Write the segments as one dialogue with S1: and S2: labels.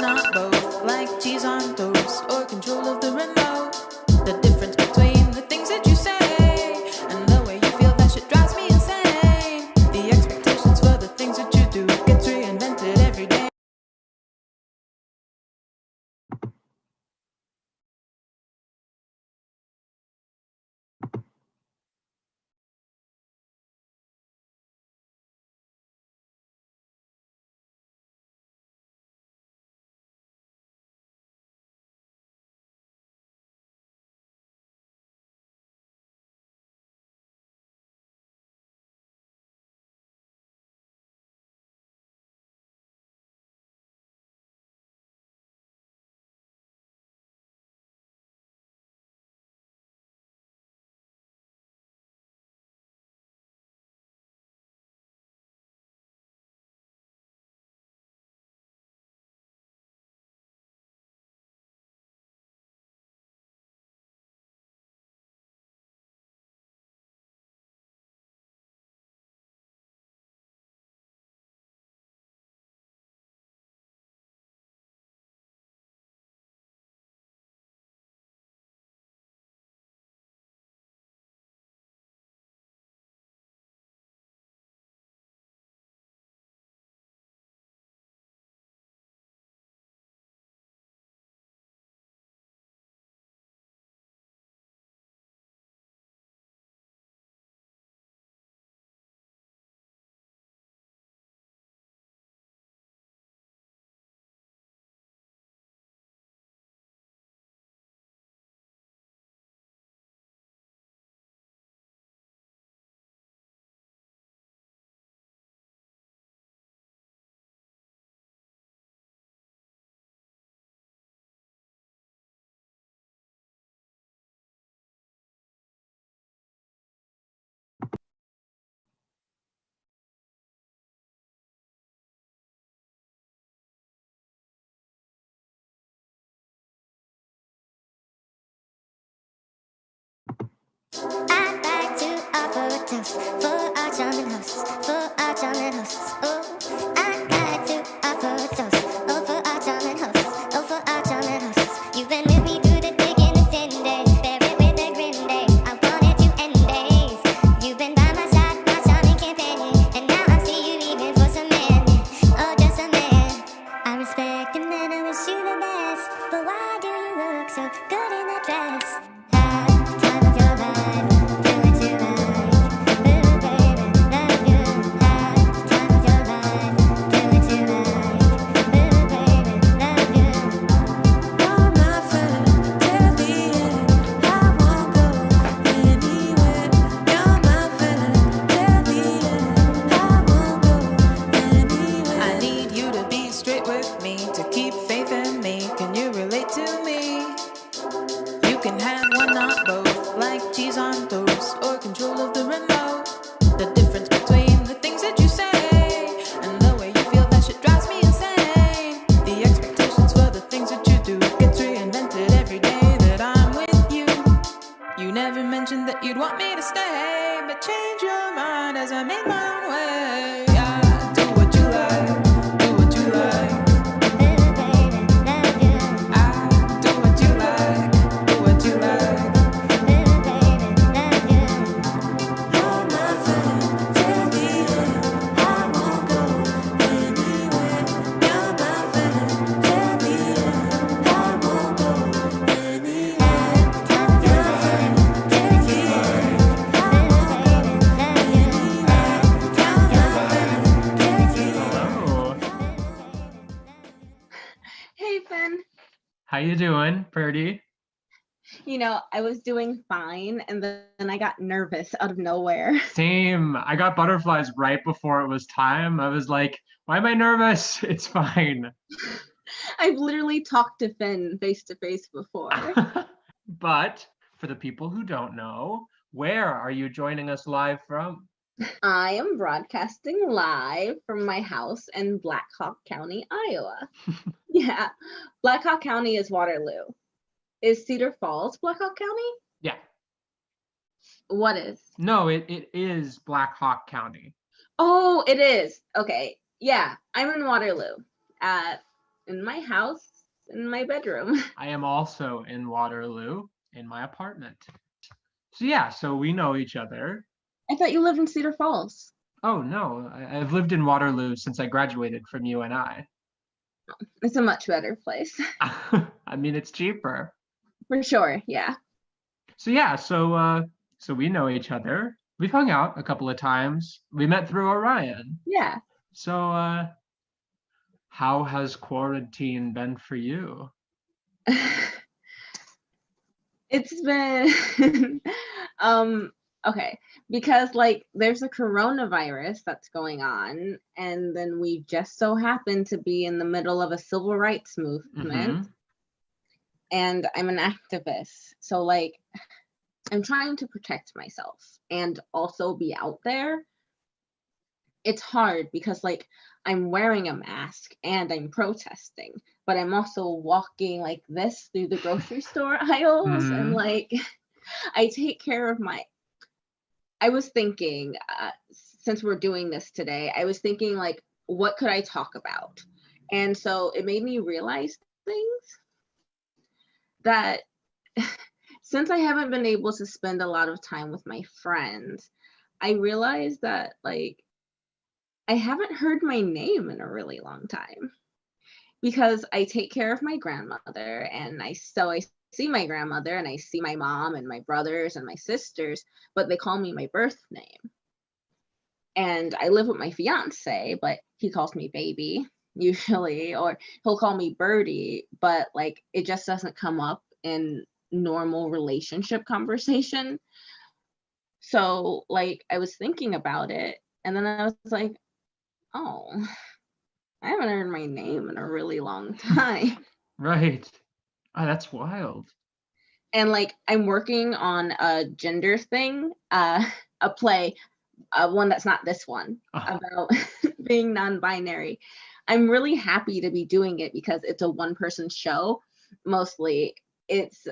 S1: not both, like cheese on toast or control of the remote. The difference between the things that you say and the way you feel, that shit drives me insane. The expectations for the things that you do gets reinvented every day.
S2: I'd like to offer a toast for our charming hosts, for our charming hosts. Oh, I'd like to offer a toast, oh, for our charming hosts, oh, for our charming hosts. You've been with me through the thick and the thin days, bear it with a grin day. I wanted to end days. You've been by my side, my charming companion, and now I see you leaving for some man, oh, just a man. I respect him and I wish you the best, but why do you look so good in that dress? Time of your life, do what you like, little baby, love you. Time of your life, do what you like, little baby, love you. You're my friend till the end. I won't go anywhere. You're my friend till the end. I won't go anywhere.
S1: I need you to be straight with me, to keep faith in me. Can you relate to me? You can have one, not both, like cheese on toast or control of the remote. The difference between the things that you say and the way you feel, that shit drives me insane. The expectations for the things that you do gets reinvented every day that I'm with you. You never mentioned that you'd want me to stay, but change your mind as I make my own way. Yeah, do what you like, do what you like.
S2: Little baby, love you.
S1: Do what you like, do what you like.
S2: Little baby, love you. You're my friend till the end. I won't go anywhere. You're my friend till the end. I won't go anywhere. Time of your life, do what you like. Little baby, love you. Time of your life, do what you like.
S3: Hello.
S4: Hey, Finn.
S3: How you doing, Purdy?
S4: You know, I was doing fine, and then I got nervous out of nowhere.
S3: Same. I got butterflies right before it was time. I was like, why am I nervous? It's fine.
S4: I've literally talked to Finn face to face before.
S3: But for the people who don't know, where are you joining us live from?
S4: I am broadcasting live from my house in Black Hawk County, Iowa. Yeah, Black Hawk County is Waterloo. Is Cedar Falls Black Hawk County?
S3: Yeah.
S4: What is?
S3: No, it is Black Hawk County.
S4: Oh, it is. Okay. Yeah, I'm in Waterloo. In my house, in my bedroom.
S3: I am also in Waterloo in my apartment. So yeah, so we know each other.
S4: I thought you lived in Cedar Falls.
S3: Oh no, I've lived in Waterloo since I graduated from UNI.
S4: It's a much better place.
S3: I mean, it's cheaper.
S4: For sure, yeah.
S3: So yeah, so we know each other. We've hung out a couple of times. We met through Orion.
S4: Yeah.
S3: So how has quarantine been for you?
S4: It's been okay, because like there's a coronavirus that's going on, and then we just so happen to be in the middle of a civil rights movement, and I'm an activist. So like I'm trying to protect myself and also be out there. It's hard because like I'm wearing a mask and I'm protesting, but I'm also walking like this through the grocery store aisles, and like I take care of my. I was thinking, since we're doing this today, I was thinking like, what could I talk about? And so it made me realize things that since I haven't been able to spend a lot of time with my friends, I realized that like I haven't heard my name in a really long time, because I take care of my grandmother, and I see my grandmother and I see my mom and my brothers and my sisters, but they call me my birth name. And I live with my fiance, but he calls me baby usually, or he'll call me birdie, but like it just doesn't come up in normal relationship conversation. So like I was thinking about it, and then I was like, oh, I haven't heard my name in a really long time.
S3: Right. Oh, that's wild.
S4: And like I'm working on a gender thing, a play, one that's not this one, about being non-binary. I'm really happy to be doing it because it's a one-person show. Mostly it's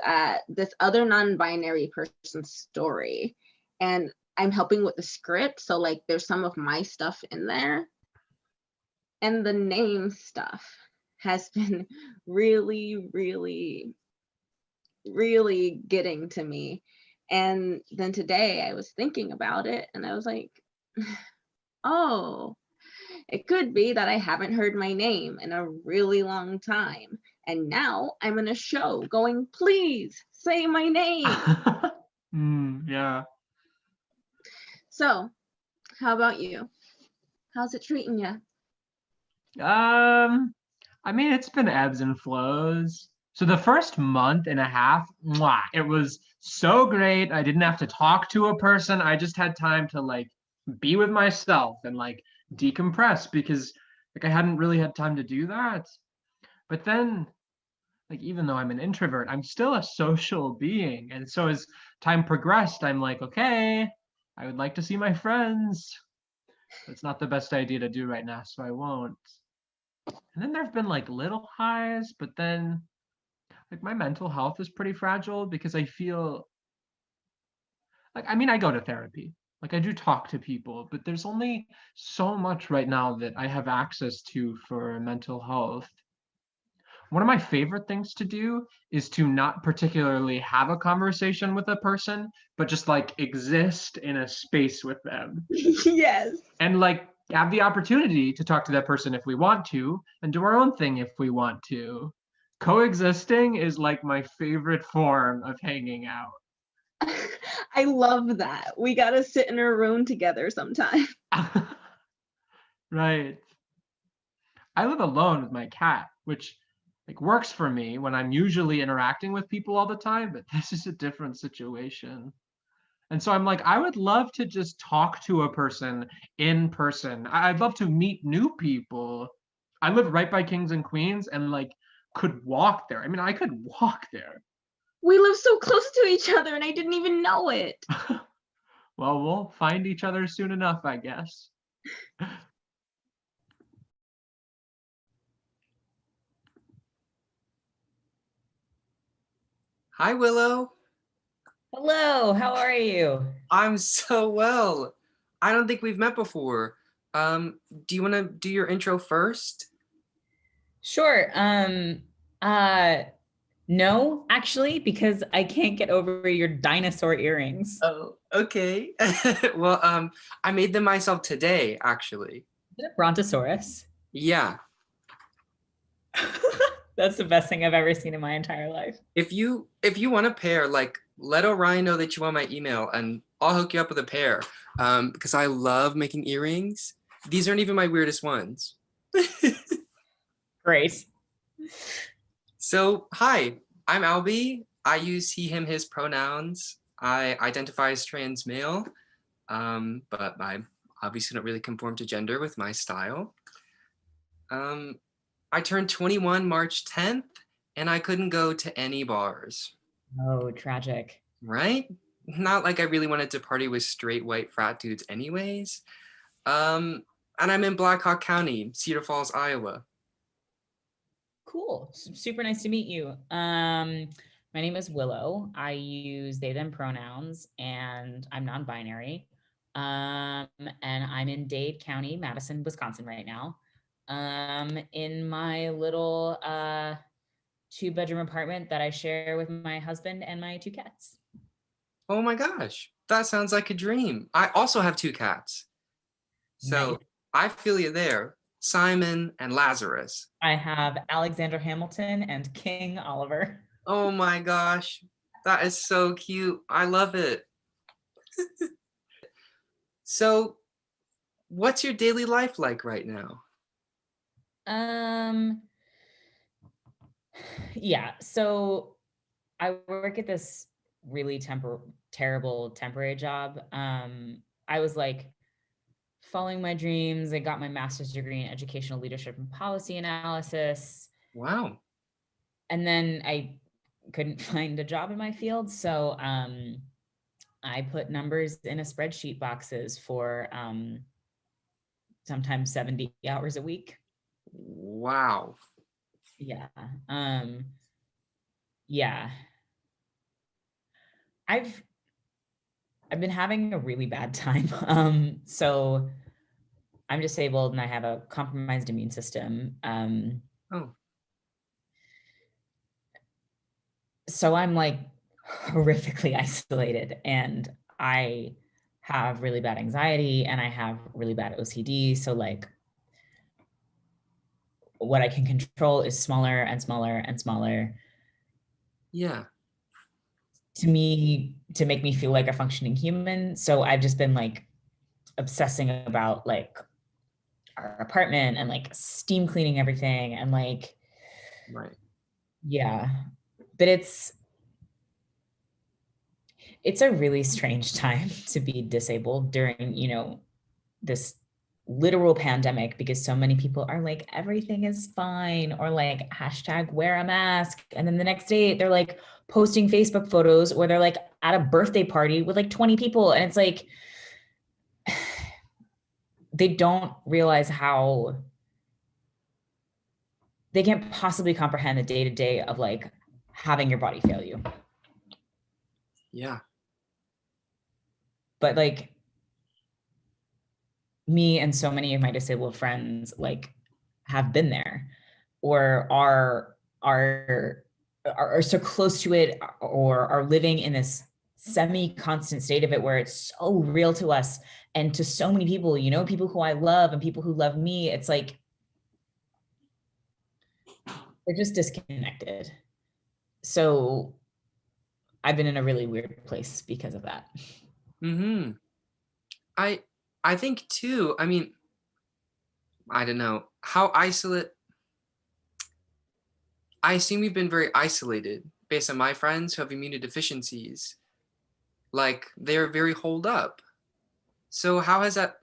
S4: this other non-binary person's story, and I'm helping with the script, so like there's some of my stuff in there, and the name stuff has been really really getting to me. And then today I was thinking about it, and I was like, oh, it could be that I haven't heard my name in a really long time. And now I'm in a show going, please say my name.
S3: Yeah.
S4: So, how about you? How's it treating you?
S3: I mean, it's been ebbs and flows. So the first month and a half, mwah, it was so great. I didn't have to talk to a person. I just had time to like be with myself and like decompress, because like I hadn't really had time to do that. But then, like, even though I'm an introvert, I'm still a social being. And so as time progressed, I'm like, okay, I would like to see my friends. It's not the best idea to do right now, so I won't. And then there've been like little highs, but then like my mental health is pretty fragile, because I feel like, I mean, I go to therapy. Like I do talk to people, but there's only so much right now that I have access to for mental health. One of my favorite things to do is to not particularly have a conversation with a person, but just like exist in a space with them.
S4: Yes.
S3: And like have the opportunity to talk to that person if we want to, and do our own thing if we want to. Coexisting is like my favorite form of hanging out.
S4: I love that. We gotta sit in a room together sometime.
S3: Right. I live alone with my cat, which like works for me when I'm usually interacting with people all the time, but this is a different situation. And so I'm like, I would love to just talk to a person in person. I'd love to meet new people. I live right by Kings and Queens and like could walk there. I mean, I could walk there.
S4: We live so close to each other and I didn't even know it.
S3: Well, we'll find each other soon enough, I guess.
S5: Hi, Willow.
S6: Hello, how are you?
S5: I'm so well. I don't think we've met before. Do you want to do your intro first?
S6: Sure. No, actually, because I can't get over your dinosaur earrings.
S5: Oh, okay. Well, I made them myself today, actually.
S6: Is it a brontosaurus?
S5: Yeah.
S6: That's the best thing I've ever seen in my entire life.
S5: If you want a pair, like let Orion know that you want my email and I'll hook you up with a pair. Because I love making earrings. These aren't even my weirdest ones.
S6: Great.
S5: So, hi, I'm Albie. I use he, him, his pronouns. I identify as trans male, but I obviously don't really conform to gender with my style. I turned 21 March 10th, and I couldn't go to any bars,
S6: Oh, tragic.
S5: right? Not like I really wanted to party with straight white frat dudes anyways. And I'm in Black Hawk County, Cedar Falls, Iowa.
S6: Cool. Super nice to meet you. My name is Willow. I use they, them pronouns, and I'm non-binary. And I'm in Dade County, Madison, Wisconsin right now. In my little 2-bedroom apartment that I share with my husband and my 2 cats.
S5: Oh my gosh, that sounds like a dream. I also have 2 cats. So
S6: Nice.
S5: I feel you there. Simon and Lazarus.
S6: I have Alexander Hamilton and King Oliver.
S5: Oh my gosh, that is so cute. I love it. So, what's your daily life like right now?
S6: Yeah, so I work at this really terrible temporary job. I was like following my dreams. I got my master's degree in educational leadership and policy analysis.
S5: Wow.
S6: And then I couldn't find a job in my field. So I put numbers in a spreadsheet boxes for sometimes 70 hours a week.
S5: Wow.
S6: Yeah. Yeah. I've been having a really bad time. So I'm disabled and I have a compromised immune system.
S5: Oh,
S6: So I'm like horrifically isolated, and I have really bad anxiety and I have really bad OCD. So like what I can control is smaller and smaller and smaller
S5: yeah.
S6: to make me feel like a functioning human. So I've just been like obsessing about like our apartment and like steam cleaning everything and like,
S5: Right.
S6: yeah. But it's a really strange time to be disabled during, this literal pandemic, because so many people are like, everything is fine, or like hashtag wear a mask. And then the next day they're like posting Facebook photos where they're like at a birthday party with like 20 people. And it's like, they don't realize how they can't possibly comprehend the day to day of like having your body fail you.
S5: Yeah.
S6: But like me and so many of my disabled friends like have been there or are so close to it, or are living in this semi-constant state of it where it's so real to us and to so many people, people who I love and people who love me. It's like they're just disconnected. So I've been in a really weird place because of that.
S5: Mm-hmm. I think too, I mean, I don't know, I assume you've been very isolated based on my friends who have immunodeficiencies. Like they're very holed up. So how has that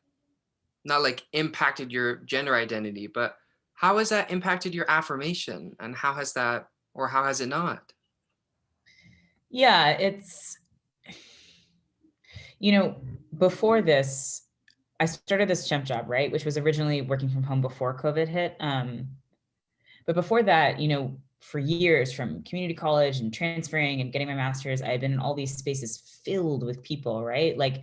S5: not like impacted your gender identity, but how has that impacted your affirmation, and how has that, or how has it not?
S6: Yeah, it's, before this, I started this temp job, right? Which was originally working from home before COVID hit. But before that, for years, from community college and transferring and getting my master's, I've been in all these spaces filled with people, right? Like,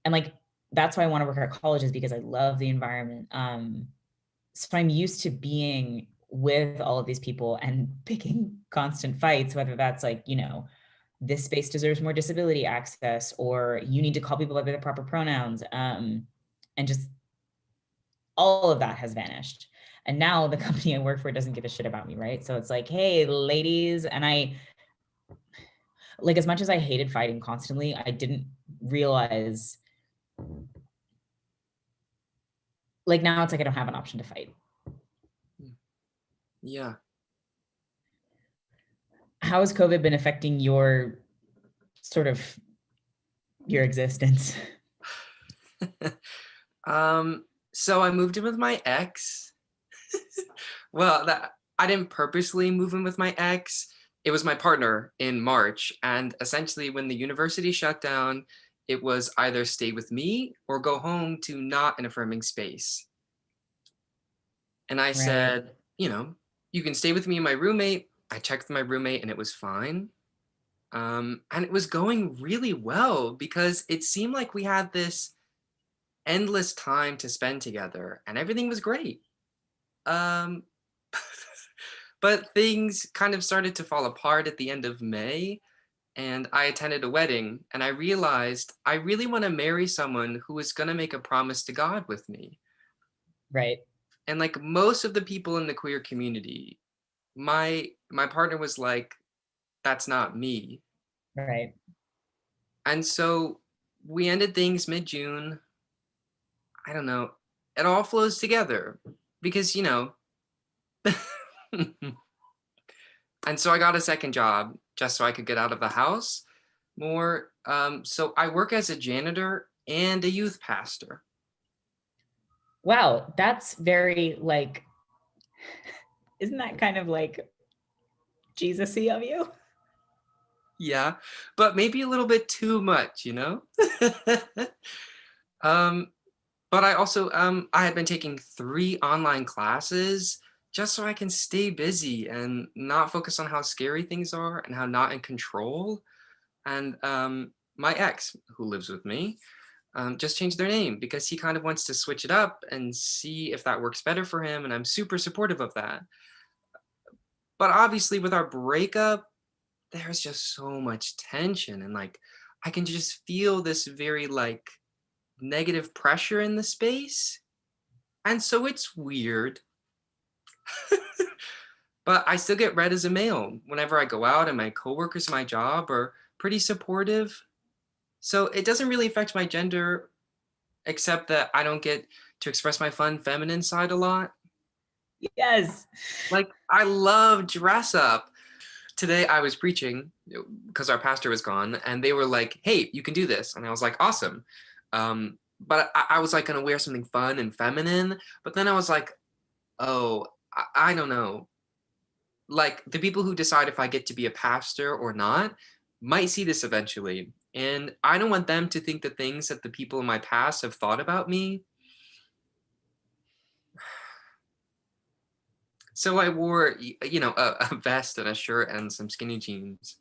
S6: and like, that's why I want to work at colleges, because I love the environment. So I'm used to being with all of these people and picking constant fights, whether that's like, this space deserves more disability access, or you need to call people by their proper pronouns. And just all of that has vanished. And now the company I work for doesn't give a shit about me, right? So it's like, hey, ladies, and like, as much as I hated fighting constantly, I didn't realize, like, now it's like I don't have an option to fight.
S5: Yeah.
S6: How has COVID been affecting your existence?
S5: So I moved in with my ex. Well, I didn't purposely move in with my ex. It was my partner in March. And essentially, when the university shut down, it was either stay with me or go home to not an affirming space. And I said, you can stay with me and my roommate. I checked with my roommate and it was fine. And it was going really well because it seemed like we had this endless time to spend together and everything was great. Um, but things kind of started to fall apart at the end of May, and I attended a wedding and I realized I really want to marry someone who is going to make a promise to God with me.
S6: Right.
S5: And like most of the people in the queer community, my partner was like, that's not me.
S6: Right.
S5: And so we ended things mid-June. I don't know. It all flows together because, and so I got a second job just so I could get out of the house more. So I work as a janitor and a youth pastor.
S6: Wow, that's very like, isn't that kind of like Jesus-y of you?
S5: Yeah, but maybe a little bit too much, But I also I had been taking 3 online classes just so I can stay busy and not focus on how scary things are and how not in control. And my ex, who lives with me, just changed their name because he kind of wants to switch it up and see if that works better for him. And I'm super supportive of that. But obviously, with our breakup, there's just so much tension. And like, I can just feel this very like negative pressure in the space. And so it's weird. But I still get read as a male whenever I go out, and my coworkers in my job are pretty supportive. So it doesn't really affect my gender, except that I don't get to express my fun feminine side a lot.
S6: Yes.
S5: Like, I love dress up. Today I was preaching because our pastor was gone, and they were like, hey, you can do this. And I was like, awesome. But I was like going to wear something fun and feminine. But then I was like, oh, I don't know. Like, the people who decide if I get to be a pastor or not might see this eventually. And I don't want them to think the things that the people in my past have thought about me. So I wore, a vest and a shirt and some skinny jeans.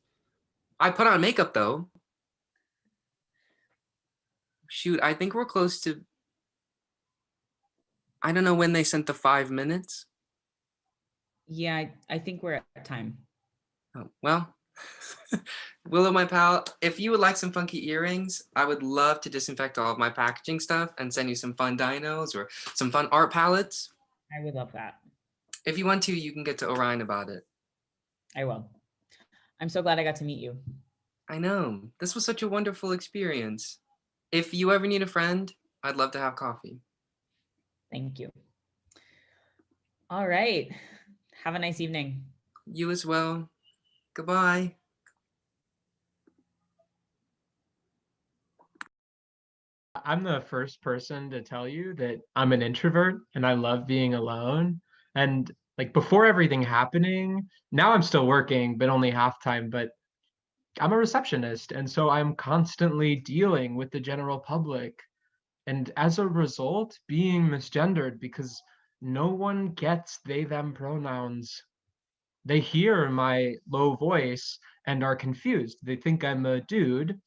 S5: I put on makeup though. Shoot, I think we're close to, I don't know when they sent the 5 minutes.
S6: Yeah, I think we're at time.
S5: Oh, well, Willow, my pal, if you would like some funky earrings, I would love to disinfect all of my packaging stuff and send you some fun dinos or some fun art palettes.
S6: I would love that.
S5: If you want to, you can get to Orion about it.
S6: I will. I'm so glad I got to meet you.
S5: I know. This was such a wonderful experience. If you ever need a friend, I'd love to have coffee.
S6: Thank you. All right. Have a nice evening.
S5: You as well. Goodbye.
S3: I'm the first person to tell you that I'm an introvert and I love being alone. And like before everything happening, now I'm still working, but only half time, but I'm a receptionist. And so I'm constantly dealing with the general public. And as a result, being misgendered because no one gets they, them pronouns. They hear my low voice and are confused. They think I'm a dude,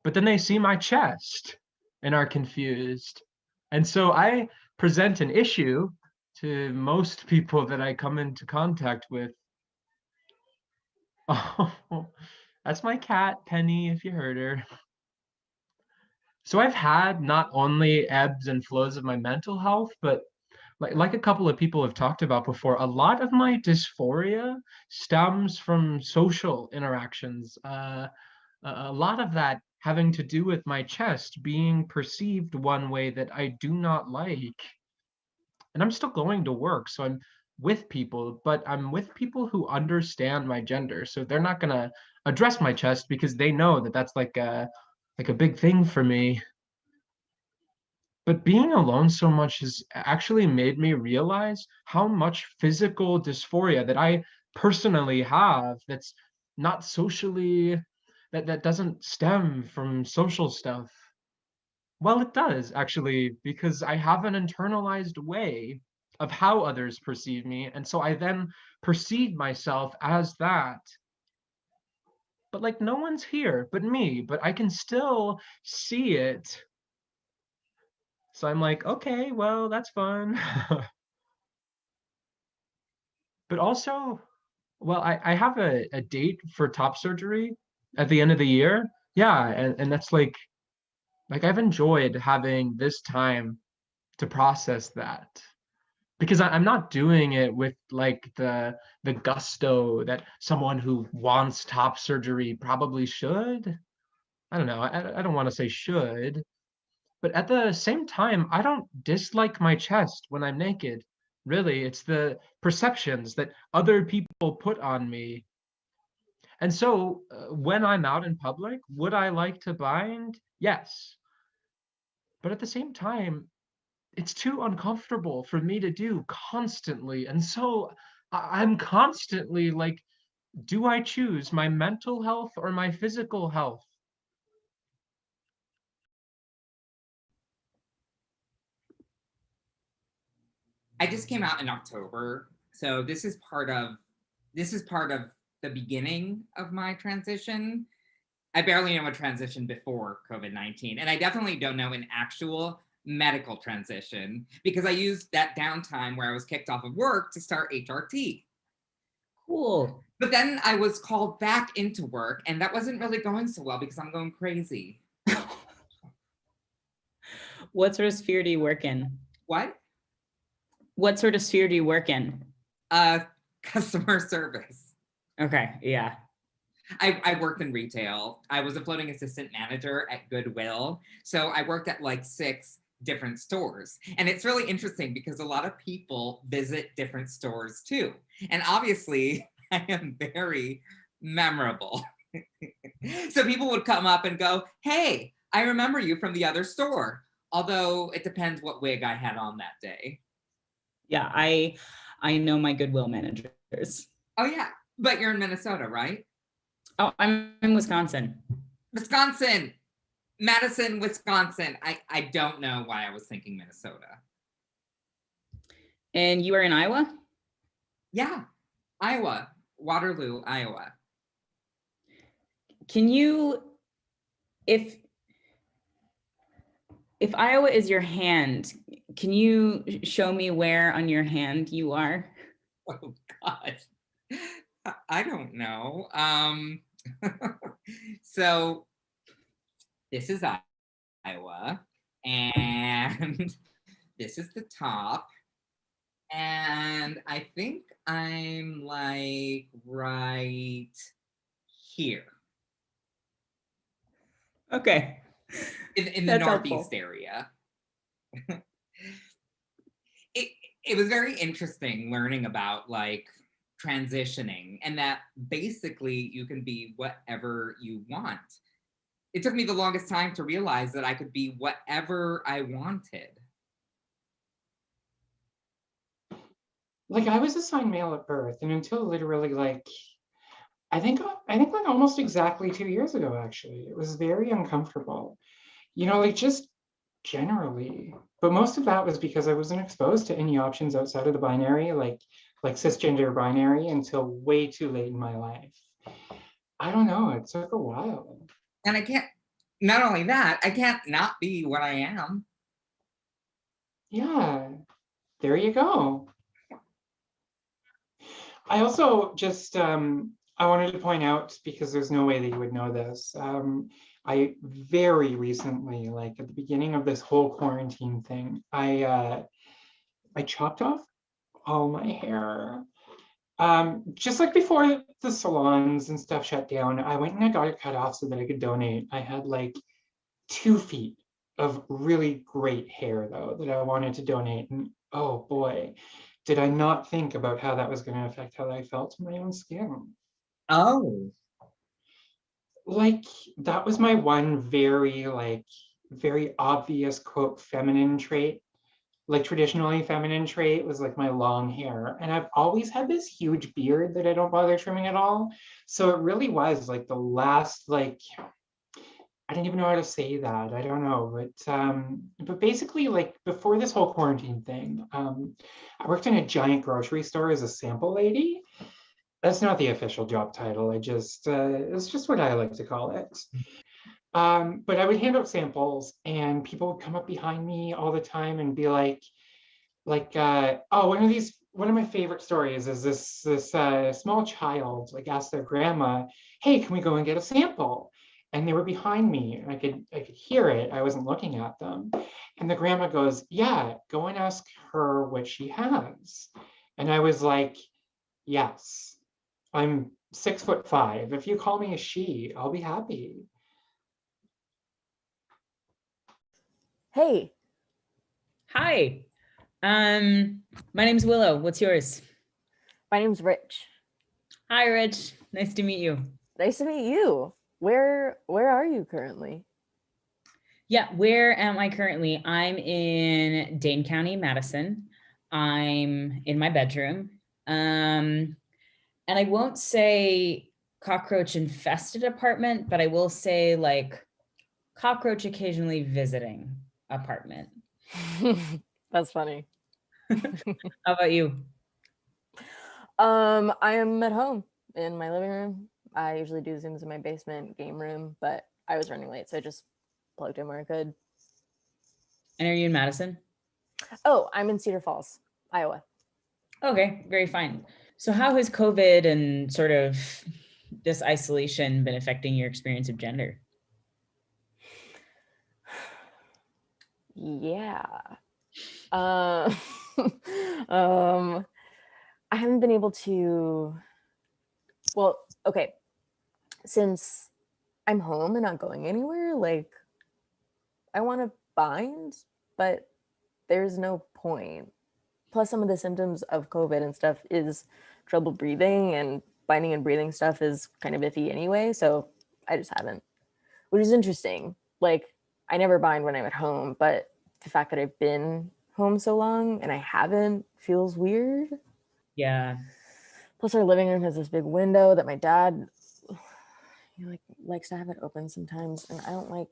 S3: but then they see my chest and are confused. And so I present an issue to most people that I come into contact with. Oh, that's my cat, Penny, if you heard her. So I've had not only ebbs and flows of my mental health, but like a couple of people have talked about before, a lot of my dysphoria stems from social interactions. A lot of that having to do with my chest being perceived one way that I do not like. And I'm still going to work, so I'm with people, but I'm with people who understand my gender. So they're not gonna address my chest because they know that that's like a big thing for me. But being alone so much has actually made me realize how much physical dysphoria that I personally have that's not socially that doesn't stem from social stuff. Well, it does actually, because I have an internalized way of how others perceive me, and so I then perceive myself as that. But like no one's here but me, but I can still see it. So I'm like, okay, well, that's fun. But also, well, I have a date for top surgery at the end of the year. Yeah, and that's like I've enjoyed having this time to process that because I'm not doing it with like the gusto that someone who wants top surgery probably should. I don't know. I don't want to say should, but at the same time, I don't dislike my chest when I'm naked. Really, it's the perceptions that other people put on me. And so, when I'm out in public, would I like to bind? Yes. But at the same time, it's too uncomfortable for me to do constantly. And so I'm constantly like, do I choose my mental health or my physical health?
S7: I just came out in October, so this is part of the beginning of my transition. I barely know a transition before COVID-19, and I definitely don't know an actual medical transition because I used that downtime where I was kicked off of work to start HRT.
S6: Cool.
S7: But then I was called back into work, and that wasn't really going so well because I'm going crazy.
S6: What sort of sphere do you work in?
S7: What?
S6: What sort of sphere do you work in?
S7: Customer service.
S6: Okay, yeah.
S7: I worked in retail. I was a floating assistant manager at Goodwill. So I worked at like 6 different stores. And it's really interesting because a lot of people visit different stores too. And obviously, I am very memorable. So people would come up and go, hey, I remember you from the other store. Although it depends what wig I had on that day.
S6: Yeah, I know my Goodwill managers.
S7: Oh, yeah. But you're in Minnesota, right?
S6: Oh, I'm in Wisconsin.
S7: Wisconsin. Madison, Wisconsin. I don't know why I was thinking Minnesota.
S6: And you are in Iowa?
S7: Yeah, Iowa, Waterloo, Iowa.
S6: Can you, if Iowa is your hand, can you show me where on your hand you are?
S7: Oh God, I don't know. So this is Iowa, and this is the top, and I think I'm like right here.
S6: Okay.
S7: In the
S6: That's
S7: Northeast
S6: helpful.
S7: area. It was very interesting learning about like transitioning and that basically you can be whatever you want. It took me the longest time to realize that I could be whatever I wanted.
S8: Like I was assigned male at birth, and until literally like I think like almost exactly 2 years ago, actually, it was very uncomfortable. Like just generally. But most of that was because I wasn't exposed to any options outside of the binary, like cisgender binary, until way too late in my life. I don't know. It took a while.
S7: And I can't, not only that, I can't not be what I am.
S8: Yeah. There you go. I also just, I wanted to point out, because there's no way that you would know this. I very recently, like at the beginning of this whole quarantine thing, I chopped off all my hair. Just like before the salons and stuff shut down, I went and I got it cut off so that I could donate. I had like 2 feet of really great hair though that I wanted to donate. And oh boy, did I not think about how that was going to affect how I felt in my own skin.
S7: Oh,
S8: Like that was my one very obvious quote feminine trait. Like traditionally feminine trait was like my long hair. And I've always had this huge beard that I don't bother trimming at all. So it really was like the last, like, I didn't even know how to say that. I don't know. But basically like before this whole quarantine thing, I worked in a giant grocery store as a sample lady. That's not the official job title. It's just what I like to call it. But I would hand out samples and people would come up behind me all the time and be oh, one of my favorite stories is this small child like asked their grandma, hey, can we go and get a sample? And they were behind me and I could hear it. I wasn't looking at them. And the grandma goes, yeah, go and ask her what she has. And I was like, yes, I'm 6'5". If you call me a she, I'll be happy.
S9: Hey,
S6: Hi. My name's Willow. What's yours?
S9: my name's Rich.
S6: Hi, Rich. Nice to meet you.
S9: Nice to meet you. Where are you currently?
S6: Yeah, where am I currently? I'm in Dane County, Madison. I'm in my bedroom. And I won't say cockroach infested apartment, but I will say like cockroach occasionally visiting apartment.
S9: That's funny.
S6: How about you?
S9: I am at home in my living room. I usually do Zooms in my basement game room, but I was running late, so I just plugged in where I could.
S6: And are you in Madison?
S9: Oh, I'm in Cedar Falls, Iowa.
S6: Okay, very fine. So how has COVID and sort of this isolation been affecting your experience of gender?
S9: Yeah. Uh, um, I haven't been able to. Well, okay. Since I'm home and not going anywhere, like I want to bind, but there's no point. Plus, some of the symptoms of COVID and stuff is trouble breathing, and binding and breathing stuff is kind of iffy anyway. So I just haven't, which is interesting. Like, I never bind when I'm at home, but the fact that I've been home so long and I haven't feels weird.
S6: Yeah.
S9: Plus, our living room has this big window that my dad likes to have it open sometimes, and I don't like.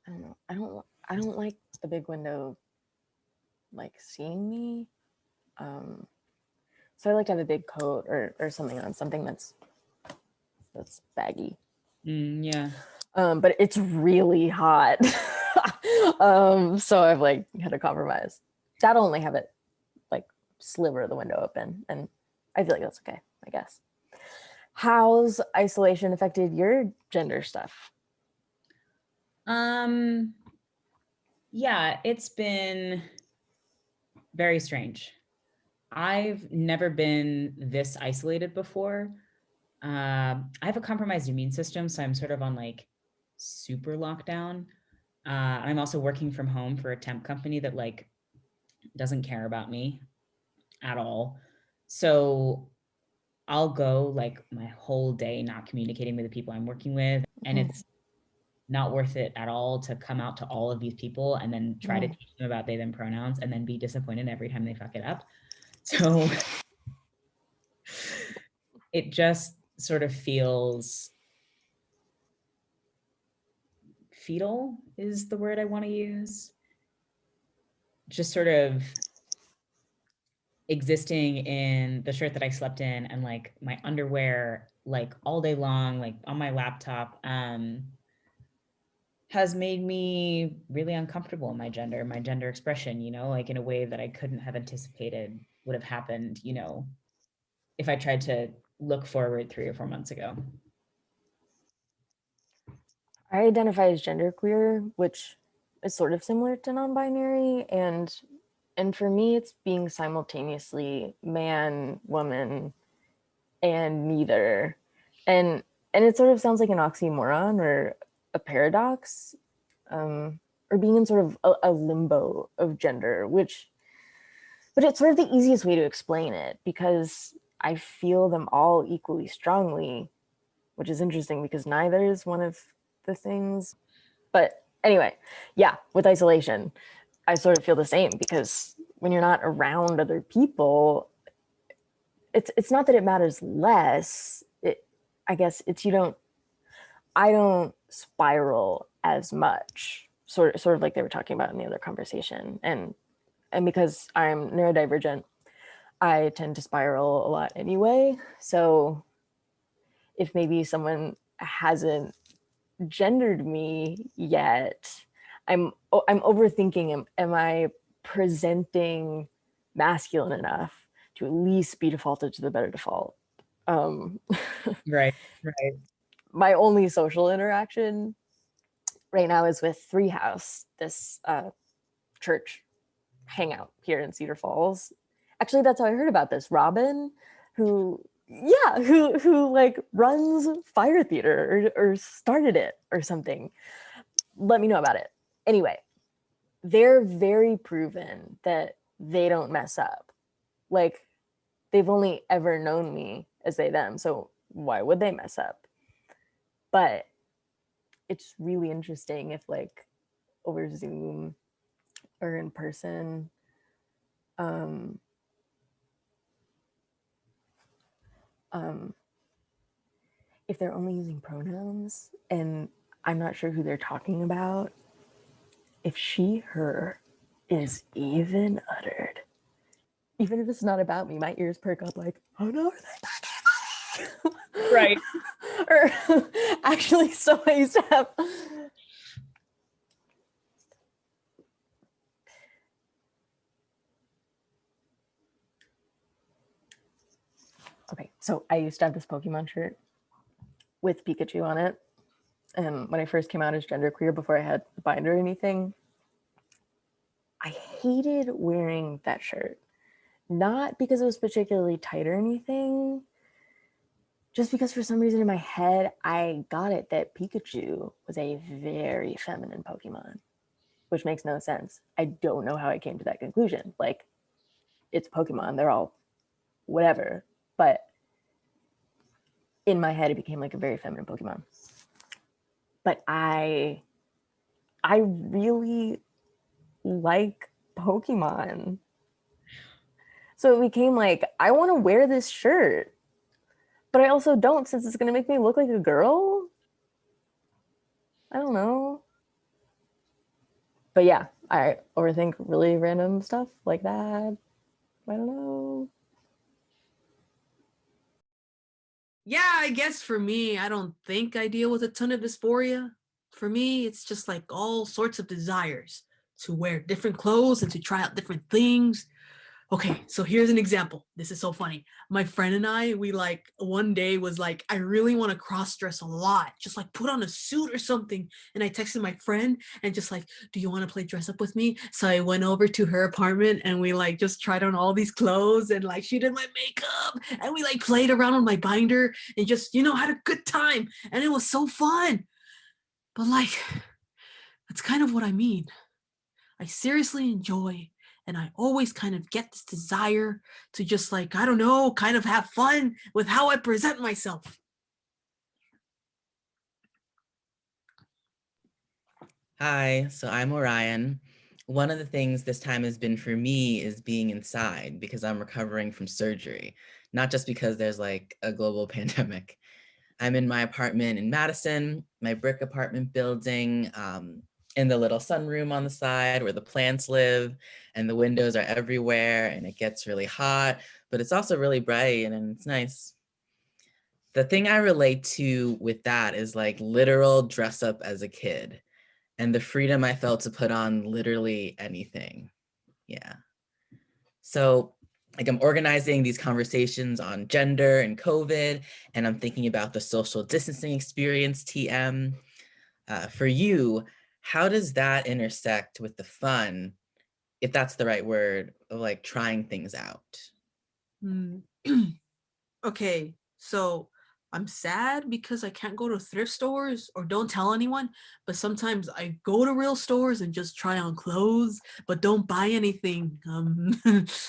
S9: I don't know. I don't like the big window like seeing me. So I like to have a big coat or something on, something that's baggy.
S6: Yeah.
S9: But it's really hot. So I've like had to compromise. Dad'll only have it like sliver of the window open, and I feel like that's okay, I guess. How's isolation affected your gender stuff?
S6: Yeah, it's been very strange. I've never been this isolated before. I have a compromised immune system, so I'm sort of on like super lockdown. I'm also working from home for a temp company that like doesn't care about me at all. So I'll go like my whole day not communicating with the people I'm working with, and it's not worth it at all to come out to all of these people and then try to teach them about they them pronouns and then be disappointed every time they fuck it up. So it just sort of feels fetal is the word I want to use. Just sort of existing in the shirt that I slept in and like my underwear like all day long, like on my laptop. has made me really uncomfortable in my gender expression, you know, like in a way that I couldn't have anticipated would have happened, you know, if I tried to look forward 3 or 4 months ago.
S9: I identify as genderqueer, which is sort of similar to non-binary, and for me it's being simultaneously man, woman, and neither. And it sort of sounds like an oxymoron or a paradox, or being in sort of a limbo of gender, but it's sort of the easiest way to explain it because I feel them all equally strongly, which is interesting because neither is one of the things. But anyway, yeah, with isolation, I sort of feel the same because when you're not around other people, it's not that it matters less. I guess it's I don't spiral as much, sort of like they were talking about in the other conversation. And because I'm neurodivergent, I tend to spiral a lot anyway. So if maybe someone hasn't gendered me yet, I'm overthinking, am I presenting masculine enough to at least be defaulted to the better default?
S6: Right.
S9: My only social interaction right now is with Three House, this church hangout here in Cedar Falls. Actually, that's how I heard about this. Robin, who like runs fire theater or started it or something, let me know about it. Anyway, they're very proven that they don't mess up. Like, they've only ever known me as they them, so why would they mess up? But it's really interesting if, like, over Zoom or in person, um, if they're only using pronouns and I'm not sure who they're talking about, if she, her is even uttered, even if it's not about me, my ears perk up like, oh no, are they talking about me?
S6: Right.
S9: Or actually, so I used to have, okay, so I used to have this Pokemon shirt with Pikachu on it. And when I first came out as genderqueer, before I had the binder or anything, I hated wearing that shirt. Not because it was particularly tight or anything, just because for some reason in my head, I got it that Pikachu was a very feminine Pokemon, which makes no sense. I don't know how I came to that conclusion. Like, it's Pokemon, they're all whatever. But in my head, it became like a very feminine Pokemon. But I really like Pokemon. So it became like, I want to wear this shirt, but I also don't, since it's going to make me look like a girl. I don't know. But yeah, I overthink really random stuff like that. I don't know.
S10: Yeah, I guess for me, I don't think I deal with a ton of dysphoria. For me, it's just like all sorts of desires to wear different clothes and to try out different things. Okay, so here's an example. This is so funny. My friend and I, we like one day was like, I really want to cross dress a lot. Just like put on a suit or something. And I texted my friend and just like, do you want to play dress up with me? So I went over to her apartment and we like just tried on all these clothes and like she did my makeup and we like played around with my binder and just, you know, had a good time. And it was so fun. But like, that's kind of what I mean. I seriously enjoy, and I always kind of get this desire to just like, I don't know, kind of have fun with how I present myself.
S11: Hi, so I'm Orion. One of the things this time has been for me is being inside because I'm recovering from surgery, not just because there's like a global pandemic. I'm in my apartment in Madison, my brick apartment building, in the little sunroom on the side where the plants live, and the windows are everywhere, and it gets really hot, but it's also really bright and it's nice. The thing I relate to with that is like literal dress up as a kid. and the freedom I felt to put on literally anything. Yeah. So like I'm organizing these conversations on gender and COVID, and I'm thinking about the social distancing experience, TM. For you, how does that intersect with the fun, if that's the right word, of like trying things out?
S10: Mm. Okay, so I'm sad because I can't go to thrift stores or don't tell anyone, but sometimes I go to real stores and just try on clothes, but don't buy anything.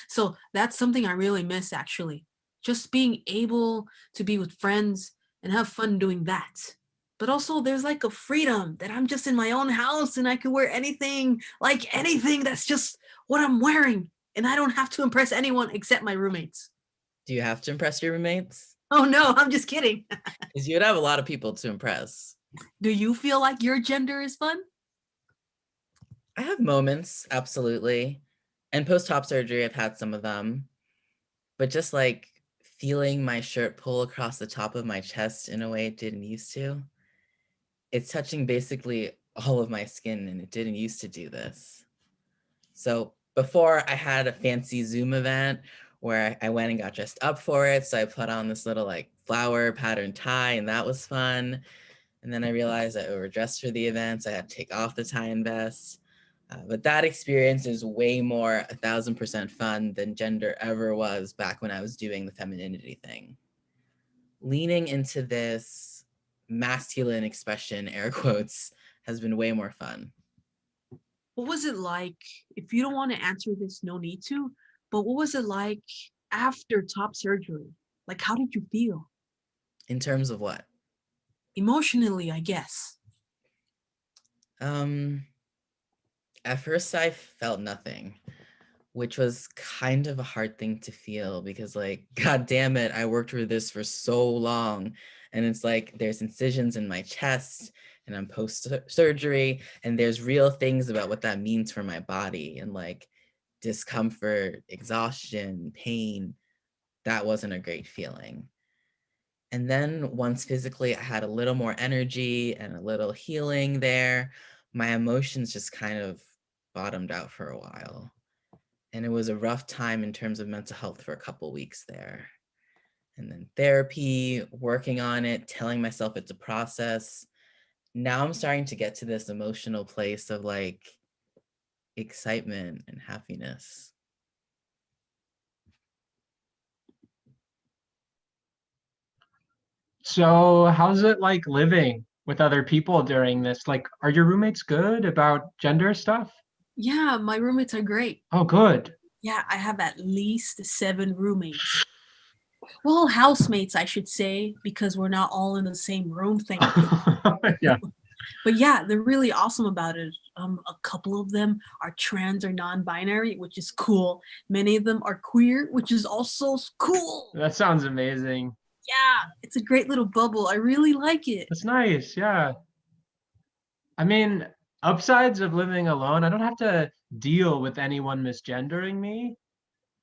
S10: So that's something I really miss actually. Just being able to be with friends and have fun doing that. But also there's like a freedom that I'm just in my own house and I can wear anything, like anything that's just what I'm wearing. And I don't have to impress anyone except my roommates.
S11: Do you have to impress your roommates?
S10: Oh no, I'm just kidding.
S11: Because you'd have a lot of people to impress.
S10: Do you feel like your gender is fun?
S11: I have moments, absolutely. And post-op surgery, I've had some of them. But just like feeling my shirt pull across the top of my chest in a way it didn't used to. It's touching basically all of my skin, and it didn't used to do this. So before I had a fancy Zoom event where I went and got dressed up for it. So I put on this little like flower pattern tie, and that was fun. And then I realized I overdressed for the event, so I had to take off the tie and vest. But that experience is way more 1,000% fun than gender ever was back when I was doing the femininity thing. Leaning into this masculine expression, air quotes, has been way more fun.
S10: What was it like? If you don't want to answer this, no need to, but what was it like after top surgery? Like, how did you feel?
S11: In terms of what?
S10: Emotionally, I guess.
S11: At first I felt nothing, which was kind of a hard thing to feel because like, God damn it, I worked for this for so long. And it's like, there's incisions in my chest and I'm post-surgery and there's real things about what that means for my body and like discomfort, exhaustion, pain. That wasn't a great feeling. And then once physically I had a little more energy and a little healing there, my emotions just kind of bottomed out for a while. And it was a rough time in terms of mental health for a couple weeks there. And then therapy, working on it, telling myself it's a process. Now I'm starting to get to this emotional place of like excitement and happiness.
S3: So, how's it like living with other people during this? Like, are your roommates good about gender stuff?
S10: Yeah, my roommates are great.
S3: Oh, good.
S10: Yeah, I have at least 7 roommates. Well, housemates, I should say, because we're not all in the same room, thank God.
S3: Yeah.
S10: But yeah, they're really awesome about it. A couple of them are trans or non-binary, which is cool. Many of them are queer, which is also cool.
S3: That sounds amazing.
S10: Yeah, it's a great little bubble. I really like it.
S3: That's nice. Yeah. I mean, upsides of living alone, I don't have to deal with anyone misgendering me.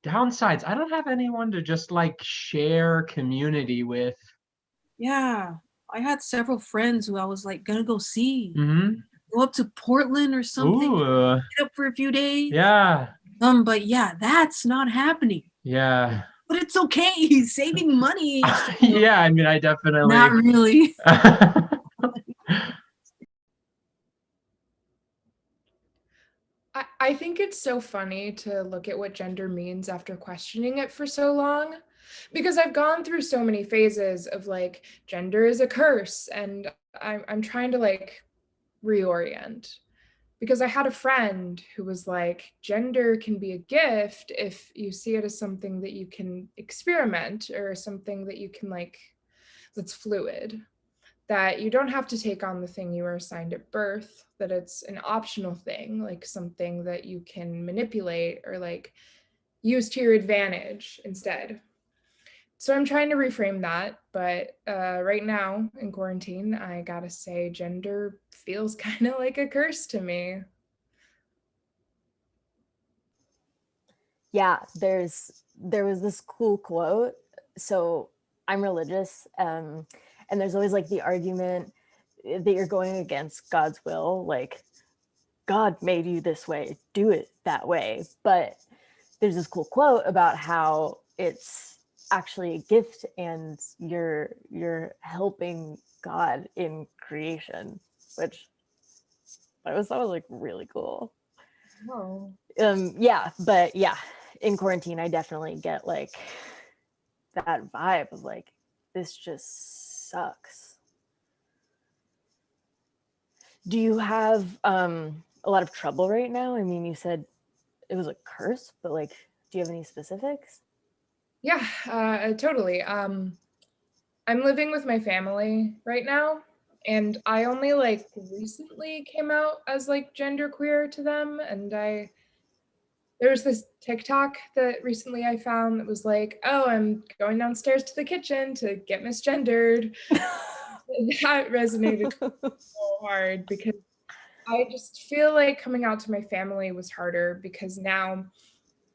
S3: Downsides, I don't have anyone to just like share community with.
S10: Yeah, I had several friends who I was like gonna go see.
S3: Mm-hmm.
S10: Go up to Portland or something,
S3: Ooh,
S10: get up for a few days.
S3: yeah,
S10: But yeah, that's not happening.
S3: yeah.
S10: But it's okay. He's saving money.
S3: Yeah, I mean, I definitely.
S10: Not really.
S12: I think it's so funny to look at what gender means after questioning it for so long, because I've gone through so many phases of like gender is a curse, and I'm trying to like reorient. Because I had a friend who was like, gender can be a gift if you see it as something that you can experiment or something that you can like, that's fluid, that you don't have to take on the thing you were assigned at birth, that it's an optional thing, like something that you can manipulate or like use to your advantage instead. So I'm trying to reframe that, but right now in quarantine, I gotta say gender feels kind of like a curse to me.
S9: Yeah, there was this cool quote. So I'm religious, and there's always like the argument that you're going against God's will. Like, God made you this way, do it that way. But there's this cool quote about how it's actually a gift and you're helping God in creation, which I was like really cool.
S12: Oh.
S9: Yeah, but yeah, in quarantine I definitely get like that vibe of like, this just sucks. Do you have a lot of trouble right now? I mean, you said it was a curse, but like, do you have any specifics?
S12: Yeah, totally. I'm living with my family right now, and I only like recently came out as like genderqueer to them, and there was this TikTok that recently I found that was like, oh, I'm going downstairs to the kitchen to get misgendered. That resonated so hard because I just feel like coming out to my family was harder because now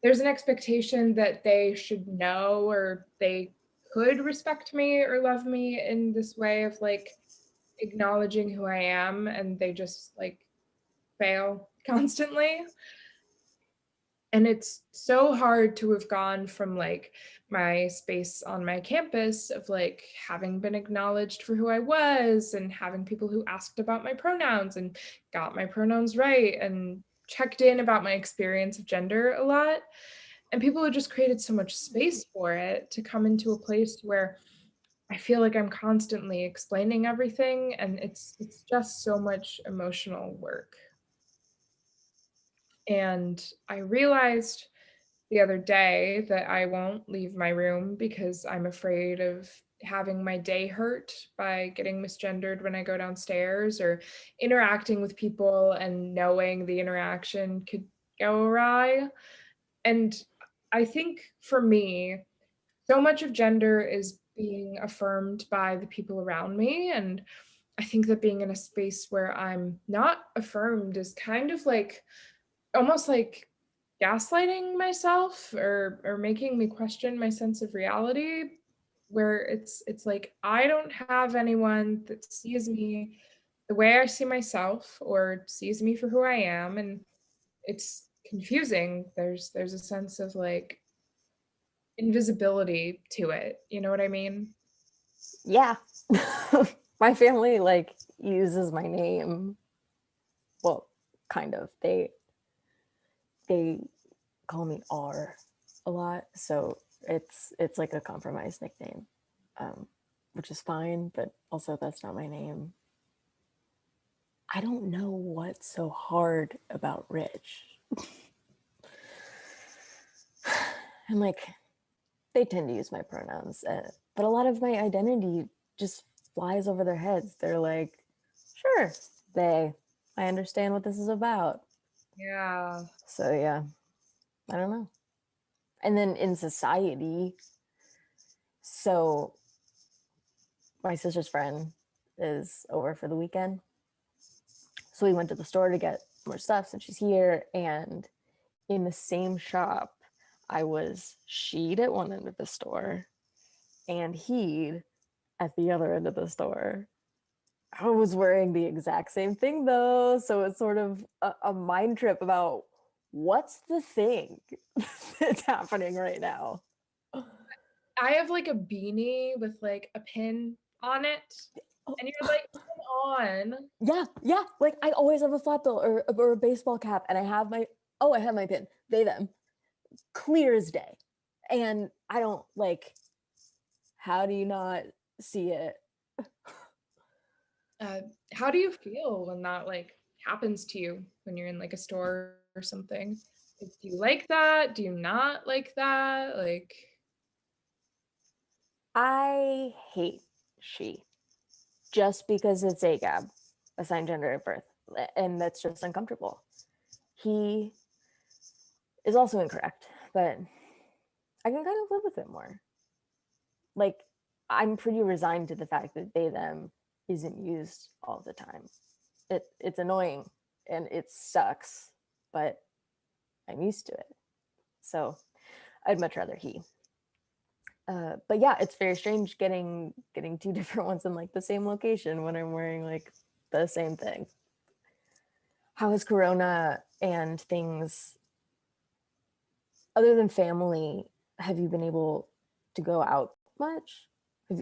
S12: there's an expectation that they should know or they could respect me or love me in this way of like acknowledging who I am, and they just like fail constantly. And it's so hard to have gone from like my space on my campus of like having been acknowledged for who I was and having people who asked about my pronouns and got my pronouns right and checked in about my experience of gender a lot. And people have just created so much space for it to come into a place where I feel like I'm constantly explaining everything, and it's just so much emotional work. And I realized the other day that I won't leave my room because I'm afraid of having my day hurt by getting misgendered when I go downstairs or interacting with people and knowing the interaction could go awry. And I think for me, so much of gender is being affirmed by the people around me. And I think that being in a space where I'm not affirmed is kind of like almost like gaslighting myself or making me question my sense of reality, where it's like I don't have anyone that sees me the way I see myself or sees me for who I am, and it's confusing. There's a sense of like invisibility to it, you know what I mean?
S9: Yeah. My family like uses my name. Well, kind of. They call me R a lot, so it's like a compromised nickname, which is fine, but also that's not my name. I don't know what's so hard about Rich. And like, they tend to use my pronouns, but a lot of my identity just flies over their heads. They're like, sure, I understand what this is about.
S12: Yeah.
S9: So yeah, I don't know. And then in society, so my sister's friend is over for the weekend. So we went to the store to get more stuff since she's here. And in the same shop, I was she'd at one end of the store and he'd at the other end of the store. I was wearing the exact same thing though. So it's sort of a mind trip about what's the thing that's happening right now.
S12: I have like a beanie with like a pin on it, and you're like, come on.
S9: Yeah. Like I always have a flat bill or a baseball cap, and I have my pin. They them, clear as day, and I don't like. How do you not see it?
S12: How do you feel when that like happens to you when you're in like a store or something? Like, do you like that? Do you not like that? Like,
S9: I hate she, just because it's AGAB, assigned gender at birth, and that's just uncomfortable. He is also incorrect, but I can kind of live with it more. Like, I'm pretty resigned to the fact that they them isn't used all the time. It's annoying and it sucks, but I'm used to it. So I'd much rather he. But yeah, it's very strange getting two different ones in like the same location when I'm wearing like the same thing. how has Corona and things other than family, have you been able to go out much?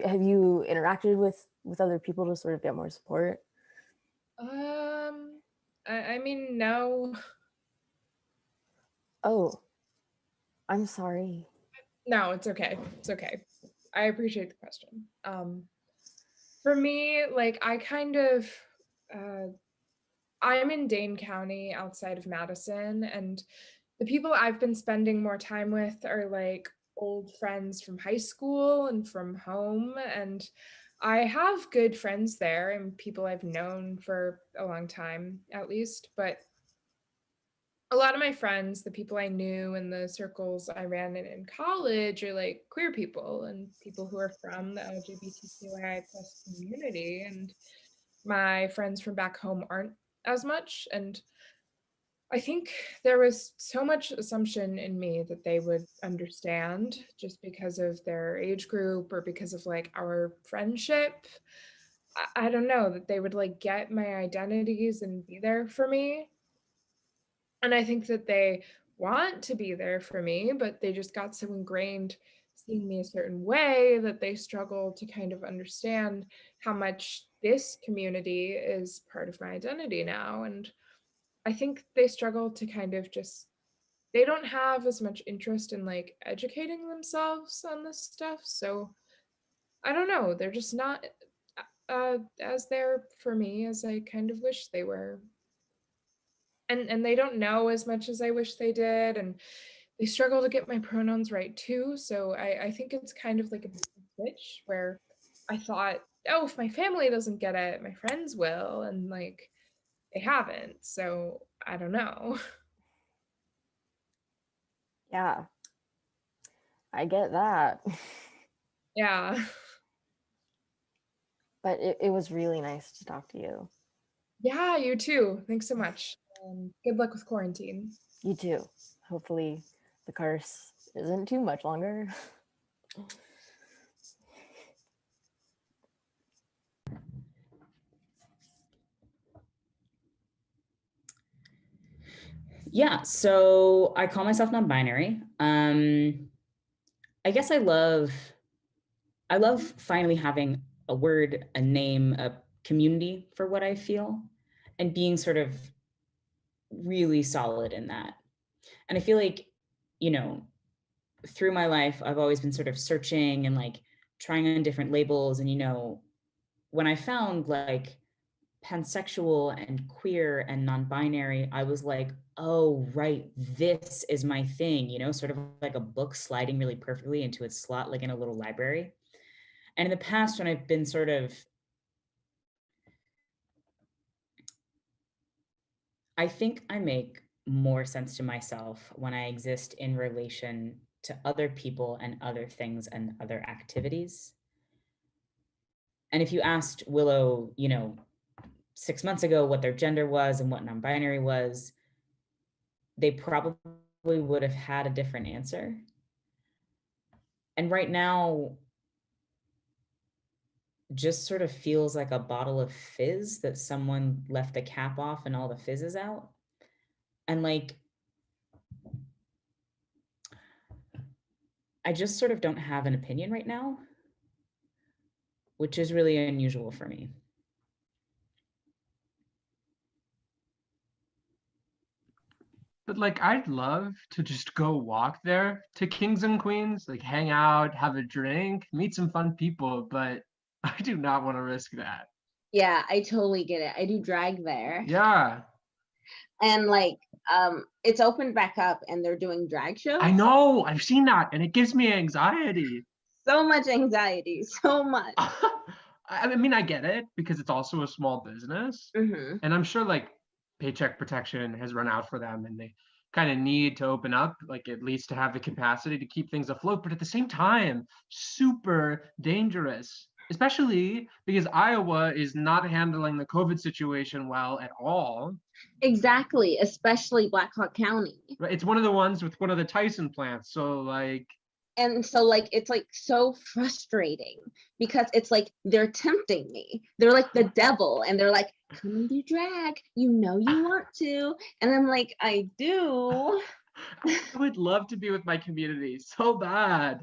S9: Have you interacted with other people to sort of get more support?
S12: I mean, no.
S9: Oh, I'm sorry.
S12: No, it's okay. It's okay. I appreciate the question. For me, like I kind of I'm in Dane County outside of Madison, and the people I've been spending more time with are like old friends from high school and from home. And I have good friends there and people I've known for a long time, at least. But a lot of my friends, the people I knew in the circles I ran in college, are like queer people and people who are from the LGBTQIA plus community. And my friends from back home aren't as much. And I think there was so much assumption in me that they would understand just because of their age group or because of like our friendship. I don't know, that they would like get my identities and be there for me. And I think that they want to be there for me, but they just got so ingrained seeing me a certain way that they struggle to kind of understand how much this community is part of my identity now. And I think they struggle to kind of just, they don't have as much interest in like educating themselves on this stuff. So I don't know, they're just not as there for me as I kind of wish they were. And they don't know as much as I wish they did. And they struggle to get my pronouns right too. So I think it's kind of like a switch where I thought, oh, if my family doesn't get it, my friends will. And like they haven't. So I don't know.
S9: Yeah, I get that.
S12: Yeah.
S9: But it was really nice to talk to you.
S12: Yeah, you too. Thanks so much. Good luck with quarantine.
S9: You too. Hopefully the curse isn't too much longer.
S6: Yeah, so I call myself non-binary. I guess I love finally having a word, a name, a community for what I feel, and being sort of really solid in that. And I feel like, you know, through my life, I've always been sort of searching and like trying on different labels. And, when I found like pansexual and queer and non-binary, I was like, oh, right, this is my thing, sort of like a book sliding really perfectly into its slot, like in a little library. And in the past, when I've been sort of, I think I make more sense to myself when I exist in relation to other people and other things and other activities. And if you asked Willow, 6 months ago what their gender was and what non-binary was, they probably would have had a different answer. And right now, just sort of feels like a bottle of fizz that someone left the cap off and all the fizz is out. And like, I just sort of don't have an opinion right now, which is really unusual for me.
S3: But like, I'd love to just go walk there to Kings and Queens, like hang out, have a drink, meet some fun people, but I do not want to risk that.
S4: Yeah, I totally get it. I do drag there.
S3: Yeah.
S4: And like it's opened back up and they're doing drag shows.
S3: I know, I've seen that and it gives me anxiety.
S4: So much anxiety, so much.
S3: I mean, I get it because it's also a small business.
S4: Mm-hmm.
S3: And I'm sure like paycheck protection has run out for them and they kind of need to open up, like at least to have the capacity to keep things afloat. But at the same time, super dangerous, especially because Iowa is not handling the COVID situation well at all.
S4: Exactly, especially Black Hawk County.
S3: Right? It's one of the ones with one of the Tyson plants. So like,
S4: And so like it's like so frustrating because it's like they're tempting me. They're like the devil and they're like, come and do drag, you know you want to. And I'm like, I do.
S3: I would love to be with my community so bad.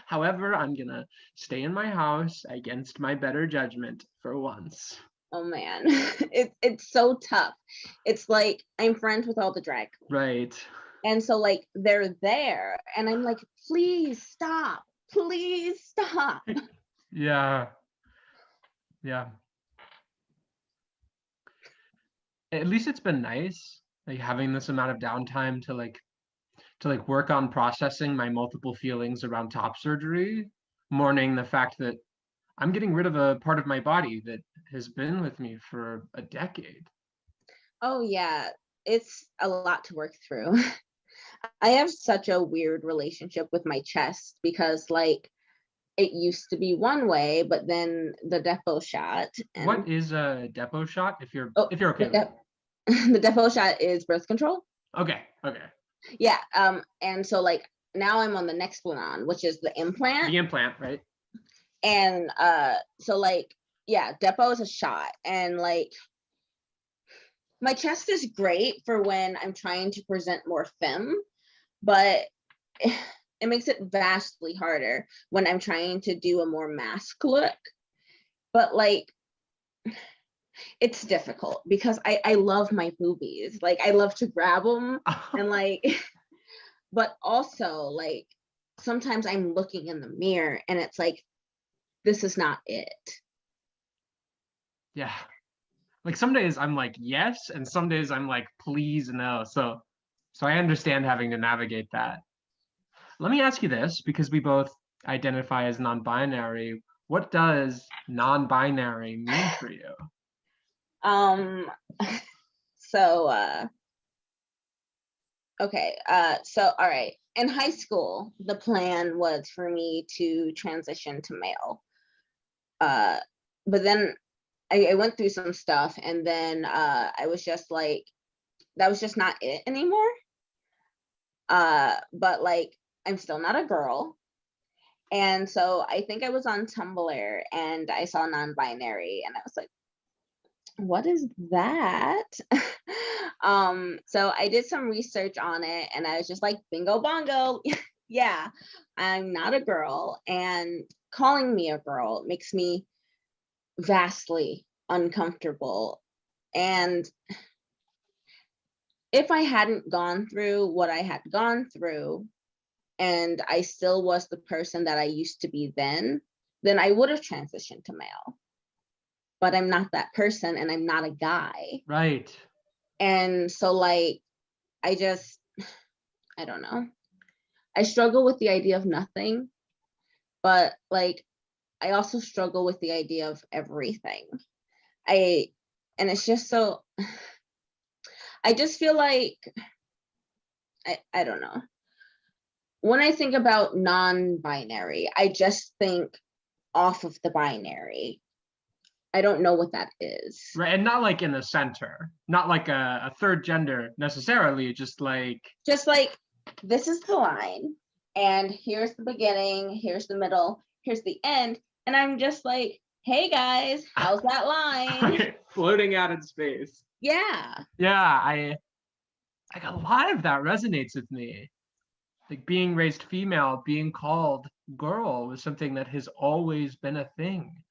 S3: However, I'm gonna stay in my house against my better judgment for once.
S4: Oh man, it's so tough. It's like I'm friends with all the drag queens.
S3: Right.
S4: And so like they're there and I'm like, please stop. Please stop.
S3: Yeah. Yeah. At least it's been nice, like having this amount of downtime to like work on processing my multiple feelings around top surgery, mourning the fact that I'm getting rid of a part of my body that has been with me for a decade.
S4: Oh yeah, it's a lot to work through. I have such a weird relationship with my chest because like it used to be one way, but then the depot shot and
S3: What is a depot shot if you're
S4: oh,
S3: okay with it?
S4: the depot shot is birth control.
S3: Okay, okay.
S4: Yeah, and so like now I'm on the next one on, which is the implant.
S3: The implant, right?
S4: And so like yeah, depot is a shot and like my chest is great for when I'm trying to present more femme, but it makes it vastly harder when I'm trying to do a more mask look. But like it's difficult because I love my boobies. Like I love to grab them and like but also like sometimes I'm looking in the mirror and it's like this is not it.
S3: Yeah. Like some days I'm like yes, and some days I'm like please no. So I understand having to navigate that. Let me ask you this, because we both identify as non-binary. What does non-binary mean for you?
S4: So okay, so all right. In high school, the plan was for me to transition to male. But then I went through some stuff and then I was just like, that was just not it anymore. But like, I'm still not a girl. And so I think I was on Tumblr and I saw non-binary and I was like, what is that? So I did some research on it and I was just like, bingo bongo. Yeah, I'm not a girl and calling me a girl makes me vastly uncomfortable. And if I hadn't gone through what I had gone through and I still was the person that I used to be then I would have transitioned to male. But I'm not that person and I'm not a guy.
S3: Right.
S4: And so like, I don't know. I struggle with the idea of nothing, but like, I also struggle with the idea of everything. And it's just so, I just feel like, I don't know. When I think about non-binary, I just think off of the binary. I don't know what that is.
S3: Right, and not like in the center, not like a third gender necessarily, just like
S4: this is the line, and here's the beginning, here's the middle, here's the end, and I'm just like, hey guys, how's that line?
S3: floating out in space.
S4: Yeah.
S3: Yeah, I like a lot of that resonates with me. Like being raised female, being called girl was something that has always been a thing.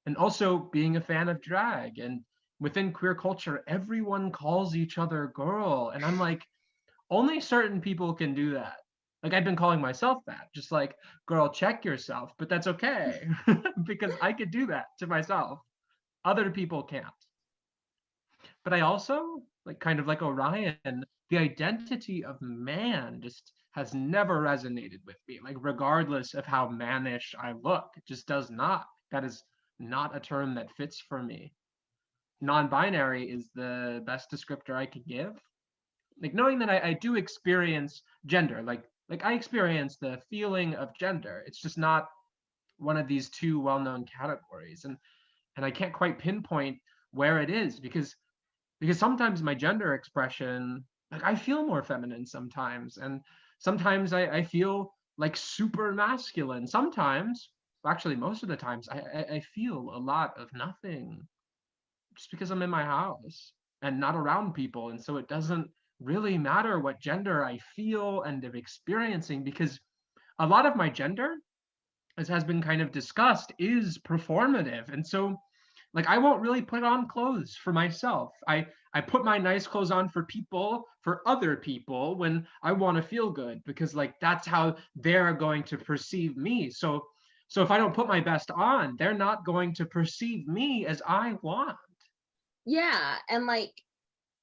S3: And also being a fan of drag, and within queer culture, everyone calls each other girl. And I'm like, only certain people can do that. Like I've been calling myself that, just like, girl, check yourself, but that's okay because I could do that to myself. Other people can't. But I also, like kind of like Orion, the identity of man just has never resonated with me. Like regardless of how mannish I look, it just does not. That is not a term that fits for me. Non-binary is the best descriptor I could give. Like knowing that I do experience gender, like I experience the feeling of gender. It's just not one of these two well-known categories, and I can't quite pinpoint where it is because sometimes my gender expression, like I feel more feminine sometimes, and sometimes I feel like super masculine. Sometimes, actually most of the times, I feel a lot of nothing just because I'm in my house and not around people. And so it doesn't really matter what gender I feel and am experiencing, because a lot of my gender, as has been kind of discussed, is performative. And so like I won't really put on clothes for myself. I put my nice clothes on for people, for other people, when I want to feel good, because like that's how they're going to perceive me. So if I don't put my best on, they're not going to perceive me as I want.
S4: Yeah, and like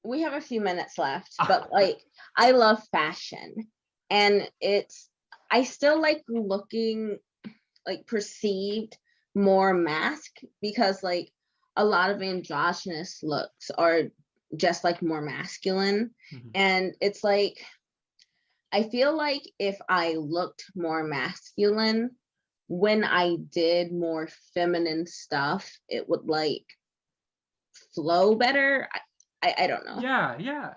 S4: we have a few minutes left, but like I love fashion, and I still like looking like perceived more mask, because like a lot of androgynous looks are just like more masculine.
S3: Mhm.
S4: And it's like I feel like if I looked more masculine when I did more feminine stuff, it would like flow better. I don't know.
S3: Yeah.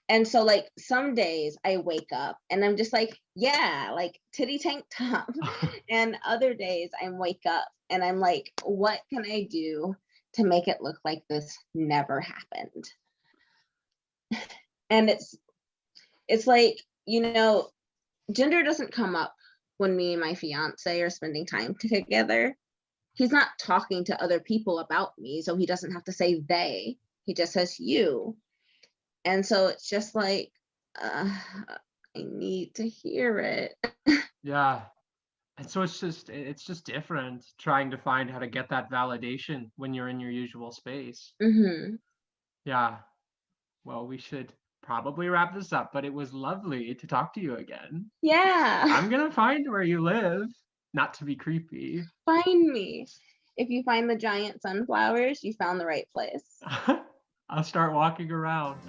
S4: And so like some days I wake up and I'm just like, yeah, like titty tank top. And other days I wake up and I'm like, what can I do to make it look like this never happened? And it's like, gender doesn't come up when me and my fiance are spending time together. He's not talking to other people about me, so he doesn't have to say they. He just says you. And so it's just like, I need to hear it.
S3: Yeah. And so it's just different trying to find how to get that validation when you're in your usual space.
S4: Hmm.
S3: Yeah. Well, we should probably wrap this up, but it was lovely to talk to you again.
S4: Yeah.
S3: I'm gonna find where you live, not to be creepy.
S4: Find me. If you find the giant sunflowers, you found the right place.
S3: I'll start walking around.